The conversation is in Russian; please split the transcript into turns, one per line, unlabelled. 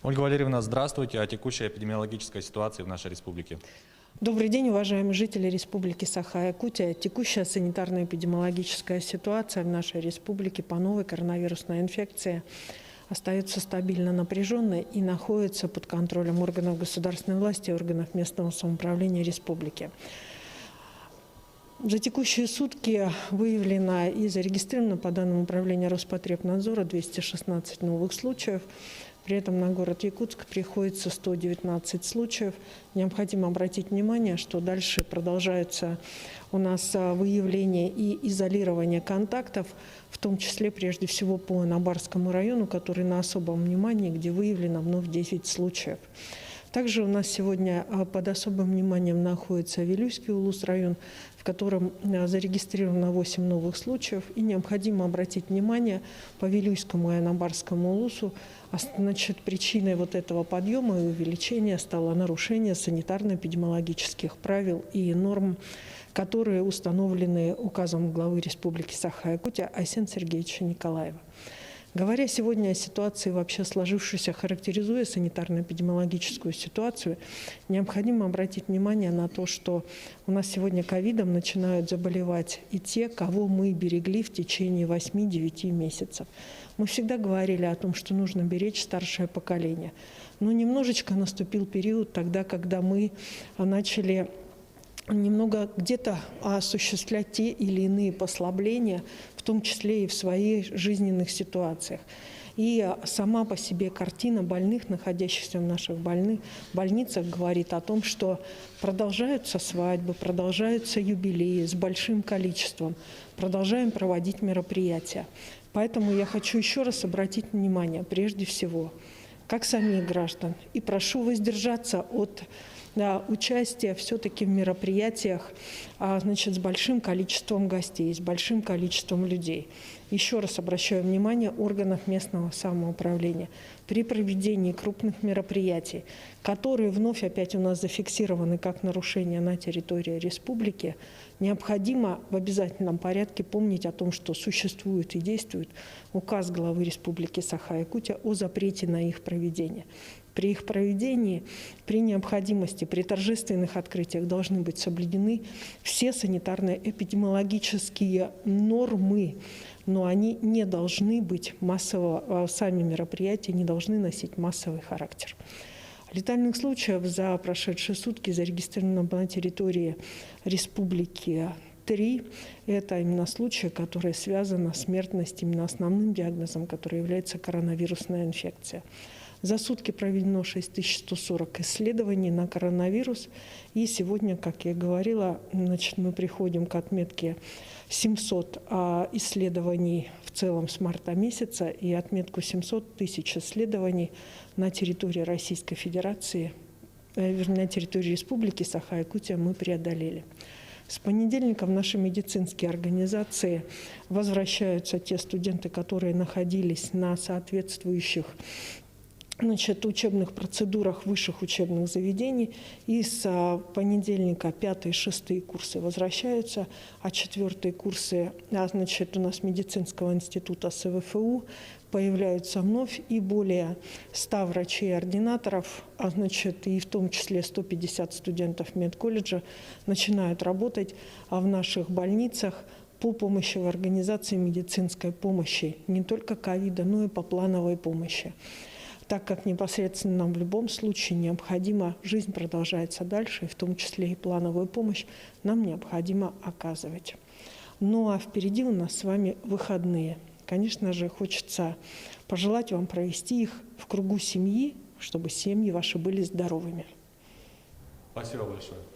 Ольга Валерьевна, здравствуйте. О текущей эпидемиологической ситуации в нашей республике.
Добрый день, уважаемые жители Республики Саха-Якутия. Текущая санитарно-эпидемиологическая ситуация в нашей республике по новой коронавирусной инфекции остается стабильно напряженной и находится под контролем органов государственной власти и органов местного самоуправления республики. За текущие сутки выявлено и зарегистрировано по данным Управления Роспотребнадзора 216 новых случаев. При этом на город Якутск приходится 119 случаев. Необходимо обратить внимание, что дальше продолжается у нас выявление и изолирование контактов, в том числе прежде всего по Набарскому району, который на особом внимании, где выявлено вновь 10 случаев. Также у нас сегодня под особым вниманием находится Вилюйский улус-район, в котором зарегистрировано 8 новых случаев. И необходимо обратить внимание по Вилюйскому и Анабарскому улусу. Причиной вот этого подъема и увеличения стало нарушение санитарно-эпидемиологических правил и норм, которые установлены указом главы Республики Саха-Якутия Айсена Сергеевича Николаева. Говоря сегодня о ситуации, вообще сложившейся, характеризуя санитарно-эпидемиологическую ситуацию, необходимо обратить внимание на то, что у нас сегодня ковидом начинают заболевать и те, кого мы берегли в течение 8-9 месяцев. Мы всегда говорили о том, что нужно беречь старшее поколение. Но немножечко наступил период тогда, когда мы начали немного где-то осуществлять те или иные послабления, в том числе и в своих жизненных ситуациях. И сама по себе картина больных, находящихся в наших больницах, говорит о том, что продолжаются свадьбы, продолжаются юбилеи с большим количеством, продолжаем проводить мероприятия. Поэтому я хочу еще раз обратить внимание, прежде всего, как самих граждан, и прошу воздержаться от участия все-таки в мероприятиях с большим количеством гостей, с большим количеством людей. Еще раз обращаю внимание органов местного самоуправления при проведении крупных мероприятий, которые вновь опять у нас зафиксированы как нарушения на территории республики, необходимо в обязательном порядке помнить о том, что существует и действует указ главы Республики Саха-Якутия о запрете на их проведение. При их проведении, при необходимости, при торжественных открытиях должны быть соблюдены все санитарно-эпидемиологические нормы, но они не должны быть сами мероприятия не должны носить массовый характер. Летальных случаев за прошедшие сутки зарегистрировано на территории республики 3. Это именно случаи, которые связаны с смертностью, именно основным диагнозом, который является коронавирусная инфекция. За сутки проведено 6140 исследований на коронавирус. И сегодня, как я и говорила, мы приходим к отметке 700 исследований в целом с марта месяца и отметку 700 тысяч исследований на территории Российской Федерации, на территории Республики Саха-Якутия мы преодолели. С понедельника в наши медицинские организации возвращаются те студенты, которые находились на соответствующих учебных процедурах высших учебных заведений. И с понедельника 5 и 6 курсы возвращаются, а 4 курсы у нас медицинского института СВФУ появляются вновь, и более 100 врачей-ординаторов, и в том числе 150 студентов медколледжа начинают работать в наших больницах по помощи в организации медицинской помощи, не только ковида, но и по плановой помощи. Так как непосредственно нам в любом случае необходимо, жизнь продолжается дальше, и в том числе и плановую помощь нам необходимо оказывать. Ну а впереди у нас с вами выходные. Конечно же, хочется пожелать вам провести их в кругу семьи, чтобы семьи ваши были здоровыми.
Спасибо большое.